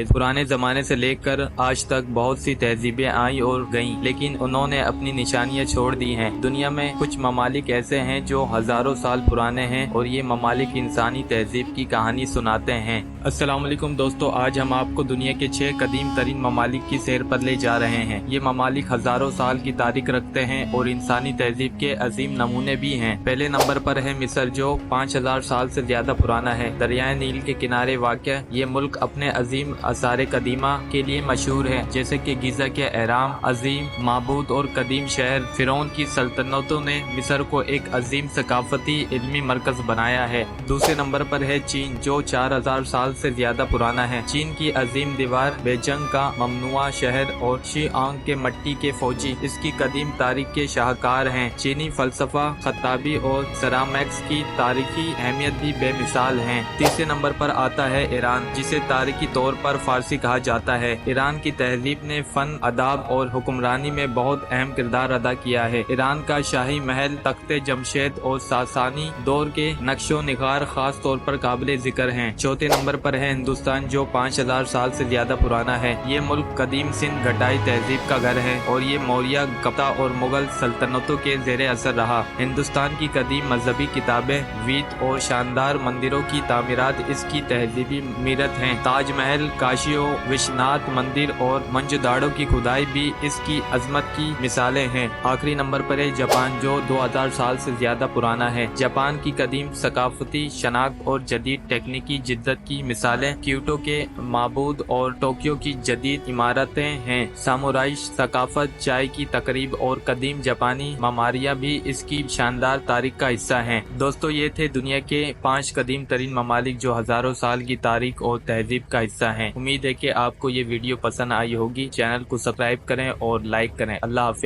पुराने जमाने से लेकर आज तक बहुत सी तहजीबें आई और गईं, लेकिन उन्होंने अपनी निशानियां छोड़ दी हैं। दुनिया में कुछ ममालिक ऐसे हैं जो हजारों साल पुराने हैं और ये ममालिक इंसानी तहजीब की कहानी सुनाते हैं। अस्सलाम वालेकुम दोस्तों, आज हम आपको दुनिया के 6 कदीम तरीन ममालिक की सैर पर ले जा रहे हैं। ये ममालिक हजारों साल की तारीख रखते हैं और इंसानी तहजीब के अजीम नमूने भी हैं। पहले नंबर पर है मिस्र, जो 5000 साल से ज्यादा पुराना है। दरियाए नील के किनारे वाक़या ये मुल्क अपने अजीम आसार कदीमा के लिए मशहूर है, जैसे कि गीजा के एहराम, अजीम माबूद और कदीम शहर। फिरौन की सल्तनतों ने मिस्र को एक अजीम सकाफती इल्मी मरकज बनाया है। दूसरे नंबर पर है चीन, जो 4000 साल से ज्यादा पुराना है। चीन की अजीम दीवार, बेजंग का ममनुआ शहर और शीआंग के मट्टी के फौजी इसकी कदीम तारीख के शाहकार हैं। चीनी फलसफा, खत्ताबी और सेरामिक्स की तारीखी अहमियत भी बेमिसाल है। तीसरे नंबर पर आता है ईरान, जिसे तारीखी तौर पर फारसी कहा जाता है। ईरान की तहजीब ने फन, अदाब और हुक्मरानी में बहुत अहम किरदार अदा किया है। ईरान का शाही महल, तख्ते जमशेद और सासानी दौर के नक्शो निगार खास तौर पर काबिल जिक्र हैं। चौथे नंबर पर है हिंदुस्तान, जो 5000 साल से ज्यादा पुराना है। ये मुल्क कदीम सिंध घटाई तहजीब का घर है और ये मौर्य, गप्ता और मुगल सल्तनतों के जेर असर रहा। हिंदुस्तान की कदीम मजहबी किताबें, वीद और शानदार मंदिरों की तामीरात इसकी तहजीबी मीरत हैं। ताजमहल, काशियो विश्वनाथ मंदिर और मंजुदाड़ो की खुदाई भी इसकी अजमत की मिसालें हैं। आखिरी नंबर पर है जापान, जो 2000 साल से ज्यादा पुराना है। जापान की कदीम सकाफती शनाख्त और जदीद तकनीकी जिद्दत की मिसालें क्योटो के माबूद और टोक्यो की जदीद इमारतें हैं। सामुराई सकाफत, चाय की तकरीब और कदीम जापानी ममारिया भी इसकी शानदार तारीख का हिस्सा हैं। दोस्तों, ये थे दुनिया के 5 कदीम तरीन ममालिक जो हजारों साल की तारीख और तहजीब का हिस्सा हैं। उम्मीद है कि आपको ये वीडियो पसंद आई होगी। चैनल को सब्सक्राइब करें और लाइक करें। अल्लाह हाफिज।